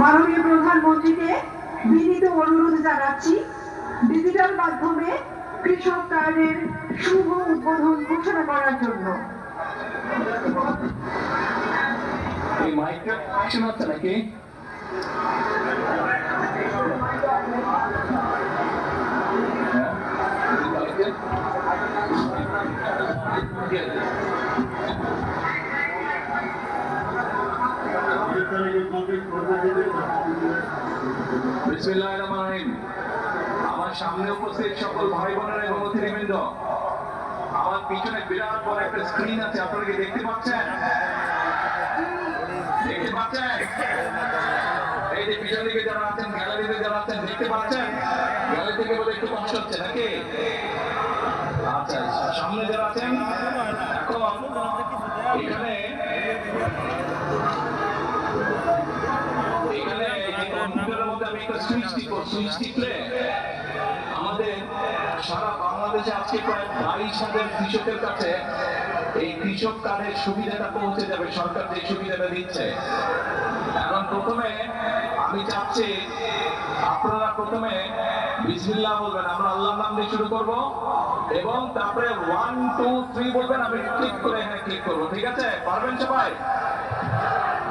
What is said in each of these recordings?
মাননীয় প্রধানমন্ত্রীকে বিনীত অনুরোধ জানাচ্ছি ডিজিটাল মাধ্যমে কৃষক কার্ডের শুভ উদ্বোধন ঘোষণা করার জন্য। এই মাইকটা শোনাচ্ছে নাকি? বিসমিল্লাহির রহমানির রহিম। আমার সামনে উপস্থিত সকল ভাই বোনেরা এবং অতিথিবৃন্দ, আমার পিছনে বিরাট বড় একটা স্ক্রিন আছে, আপনারা কি দেখতে পাচ্ছেন? দেখতে পাচ্ছেন? এই যে পিছন দিকে যারা আছেন, গ্যালারিতে যারা আছেন, দেখতে পাচ্ছেন? গ্যালারি থেকে বলে একটু কষ্ট হচ্ছে নাকি? আচ্ছা, সামনে যারা আছেন, এখন এখানে কম্পিউটারের মধ্যে আমি একটা সুইচ টিপলে আমাদের সারা বাংলাদেশে আজকে প্রায় 22,000 কৃষকের কাছে এই কৃষক কার্ডের সুবিধাটা পৌঁছে যাবে। সরকার যে সুবিধাটা দিচ্ছে, এখন প্রথমে আমি চাচ্ছি আপনারা প্রথমে বিসমিল্লাহ বলবেন, আমরা আল্লাহর নাম দিয়ে শুরু করব এবং তারপরে 1 2 3 বলবেন, আমি ক্লিক করে এখানে ক্লিক করব। ঠিক আছে? পারবেন সবাই?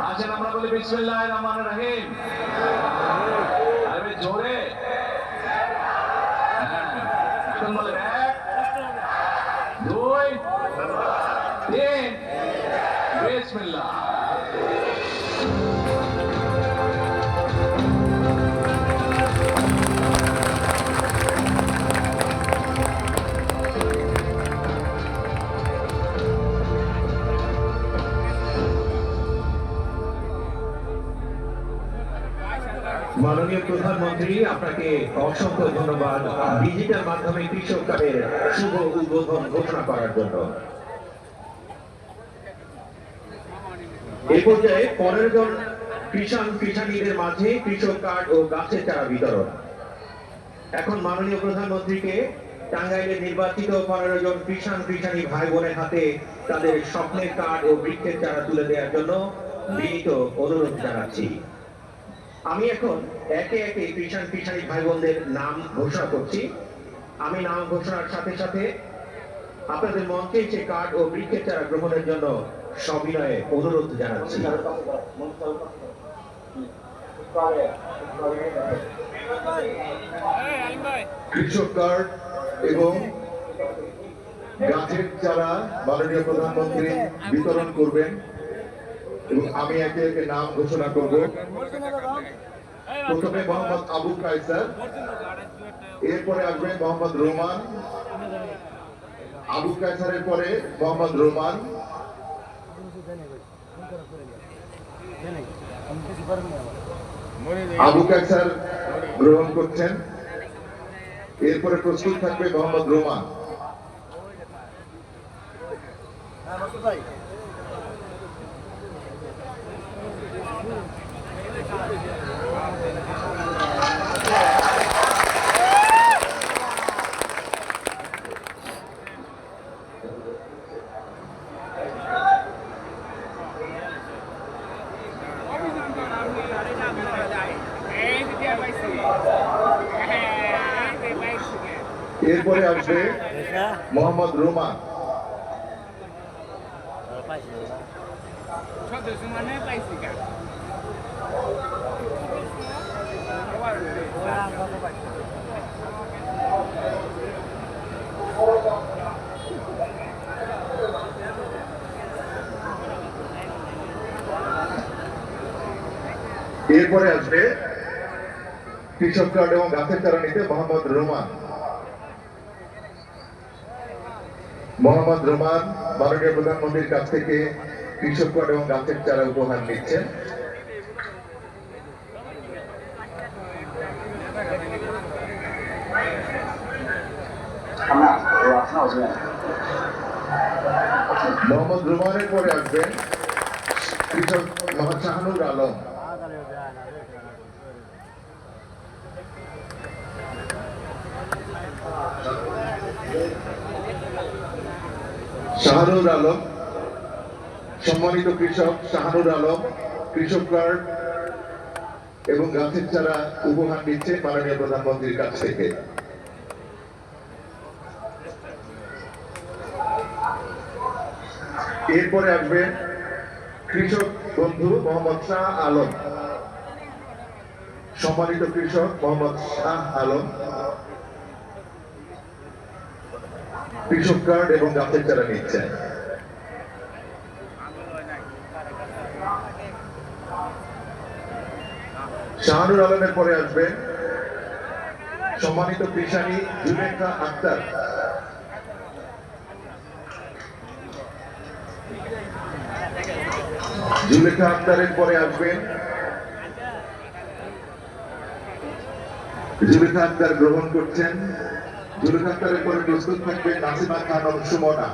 আসেন আমরা বলি বিসমিল্লাহির রহমানির রহিম। আরে জোরে, এখন বলে 1 2 3 বিসমিল্লাহ। মাননীয় প্রধানমন্ত্রী, আপনাকে অসংখ্য ধন্যবাদ ডিজিটাল মাধ্যমে কৃষক কার্ডের শুভ উদ্বোধন ঘোষণা করার জন্য। এই পর্যায়ে 15 জন কৃষানীদের মাঝে কৃষক কার্ড ও গাছের চারা বিতরণ। এখন মাননীয় প্রধানমন্ত্রীকে টাঙ্গাইলের নির্বাচিত 15 জন কৃষানী ভাই বোনের হাতে তাদের স্বপ্নের কার্ড ও বৃক্ষের চারা তুলে দেওয়ার জন্য বিনীত অনুরোধ জানাচ্ছি। আমি এখন একে একে কৃষানী ভাই বোনদের নাম ঘোষণা করছি। আমি নাম ঘোষণার সাথে সাথে আপনাদের মঞ্চে এসে কার্ড ও বৃক্ষের চারা গ্রহণের জন্য সবিনয়ে অনুরোধ জানাচ্ছি। কৃষক কার্ড এবং গাছের চারা মাননীয় প্রধানমন্ত্রী বিতরণ করবেন এবং আমি একে একে নাম ঘোষণা করব। প্রথমে মোহাম্মদ আবু কায়সার, এরপরে আসবেন মোহাম্মদ রোমান, আবু কায়সারের পরে মোহাম্মদ রোমান, আবু কায়সার গ্রহণ করছেন। এরপরে প্রস্তুত থাকবে মোহাম্মদ রোমান। এরপরে আসবে মোহাম্মদ রোমান। এরপরে আসবে কৃষক কার্ড এবং গাছের চারা নিতে মোহাম্মদ রোমান। মোহাম্মদ রোমান মাননীয় প্রধানমন্ত্রীর কাছ থেকে কৃষক কার্ড এবং গাছের চারা উপহার নিচ্ছেন। মোহাম্মদ রোমানের পরে আসবেন কৃষক মোহাম্মদ শাহানুর আলম। শাহানুর আলম, সম্মানিত কৃষক শাহানুর আলম কৃষক কার্ড এবং গাছের চারা উপহার দিচ্ছে মাননীয় প্রধানমন্ত্রীর কাছ থেকে। এরপরে আসবেন কৃষক বন্ধু মোহাম্মদ শাহ আলম। সম্মানিত কৃষক মোহাম্মদ শাহ আলম কৃষক কার্ড এবং গাছের চারা নিচ্ছেন। শাহানুর আলমের পরে আসবেন সম্মানিত কৃষানী জুলেখা আক্তার। জুলেখা আক্তারের পরে আসবেন জুলেখা আক্তার গ্রহণ করছেন। জুলেখা আক্তারের পরে প্রস্তুত থাকবেন নাসিমা খানম সুমনা।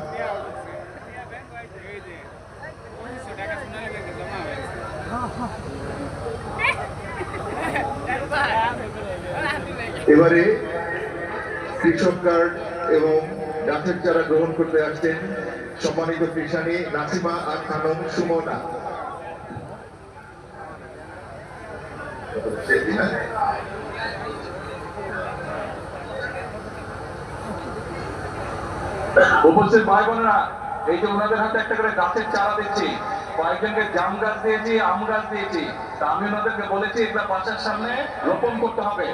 এবারে কৃষক কার্ড এবং গাছের চারা গ্রহণ করতে আসছেন সম্মানিত কৃষানী নাসিমা খানম সুমনা। উপস্থিত ভাই বোনেরা, এই যে ওনাদের হাতে একটা করে গাছের চারা দিচ্ছি, কয়েকজনকে জাম গাছ দিয়েছি, আম গাছ দিয়েছি। তা আমি ওনাদেরকে বলেছি এগুলা বাসার সামনে রোপণ করতে হবে।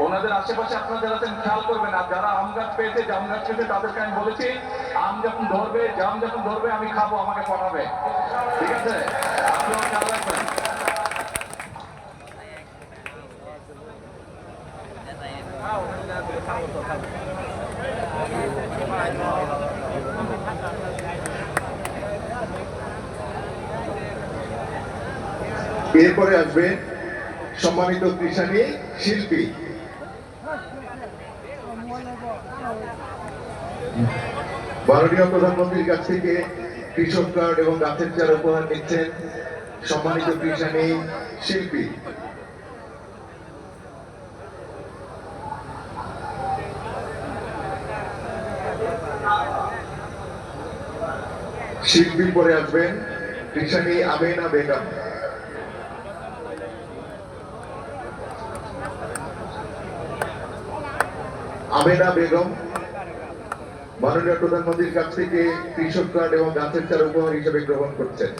ওনাদের আশেপাশে আপনারা যারা আছেন খেয়াল করবেন, আর যারা আম গাছ পেয়েছে, জাম গাছ পেয়েছে, তাদেরকে আমি বলেছি আম যখন ধরবে, জাম যখন ধরবে আমি খাবো, আমাকে পাঠাবে। ঠিক আছে, আপনারা খেয়াল রাখবেন। এরপরে আসবে সম্মানিত কৃষানী শিল্পী। মাননীয় প্রধানমন্ত্রীর কাছ থেকে কৃষক কার্ড এবং গাছের চারা উপহার নিচ্ছেন সম্মানিত কৃষানী শিল্পী। শিল্পীর পরে আসবেন কৃষানী আমেনা বেগম। আমেনা বেগম মাননীয় প্রধানমন্ত্রীর কাছ থেকে কৃষক কার্ড এবং গাছের চারা উপহার হিসেবে গ্রহণ করছেন।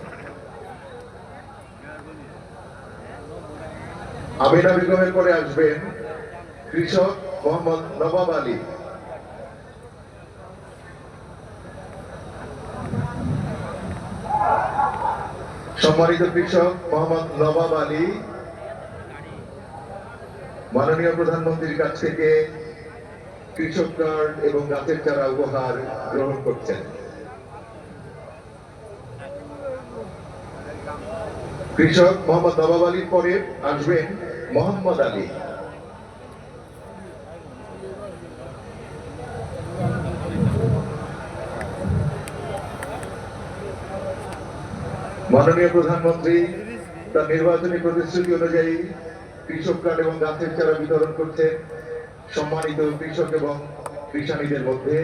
আমেনা বেগমের পরে আসবেন কৃষক মোহাম্মদ নবাব আলী। সম্মানিত কৃষক মোহাম্মদ নবাব আলী মাননীয় প্রধানমন্ত্রীর কাছ থেকে কৃষক কার্ড এবং গাছের চারা উপহার গ্রহণ করছেন। কৃষক মোহাম্মদ নবাব আলীর পরে আসবেন মোহাম্মদ আলী। মাননীয় প্রধানমন্ত্রী তার নির্বাচনী প্রতিশ্রুতি অনুযায়ী কৃষক কার্ড এবং গাছের চারা বিতরণ করছেন সম্মানিত কৃষক এবং কৃষানীদের মধ্যে।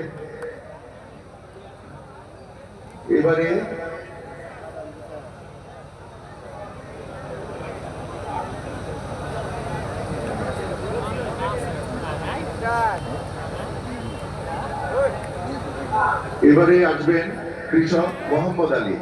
এবারে আসবেন কৃষক মোহাম্মদ আলী।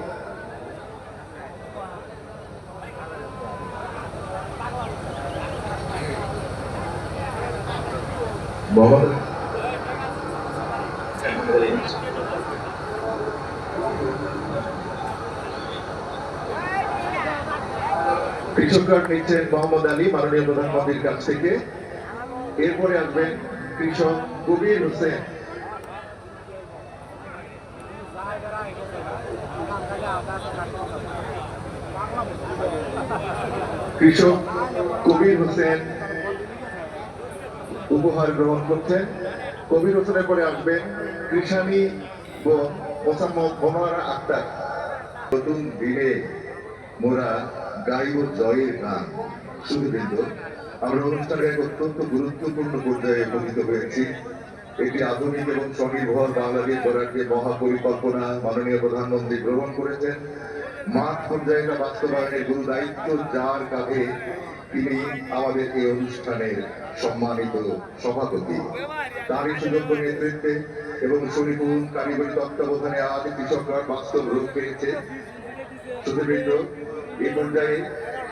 কৃষক কার্ড নিচ্ছেন মোহাম্মদ আলী মাননীয় প্রধানমন্ত্রীর কাছ থেকে। এরপরে আসবেন কৃষক কবির হোসেন। কৃষক কবির হোসেন উপহার গ্রহণ করছেন। কবির হোসেনের পরে আসবেন কৃষানী বোন মোসাম্মদ মোনারা আক্তার। নতুন দিনে মোরা গাইব জয়ের গান। শুধুবৃন্দ, আমরা অনুষ্ঠানের এক অত্যন্ত গুরুত্বপূর্ণ পর্যায়ে উপনীত হয়েছি। একটি আধুনিক এবং স্বনির্ভর বাংলাদেশ গড়ার যে মহাপরিকল্পনা মাননীয় প্রধানমন্ত্রী গ্রহণ করেছেন, মাঠ পর্যায়ে এটা বাস্তবায়নের গুরু দায়িত্ব যার কাঁধে তিনি আমাদের এই অনুষ্ঠানের সম্মানিত সভাপতি। তারই সুযোগ্য নেতৃত্বে এবং সুনিপুণ কারিগরি তত্ত্বাবধানে আজ কৃষকরা বাস্তব রূপ পেয়েছে। সুধীবৃন্দ, এই পর্যায়ে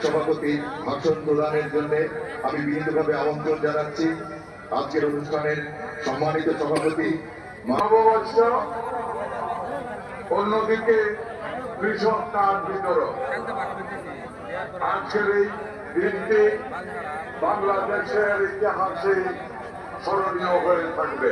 সভাপতি ভাষণ প্রদানের জন্য আমি বিনীতভাবে আমন্ত্রণ জানাচ্ছি আজকের অনুষ্ঠানের সম্মানিত সভাপতি নববর্ষ, অন্যদিকে কৃষক কার্ড বিতরণ। আজকের এই দিনটি বাংলাদেশের ইতিহাসে স্মরণীয় হয়ে থাকবে।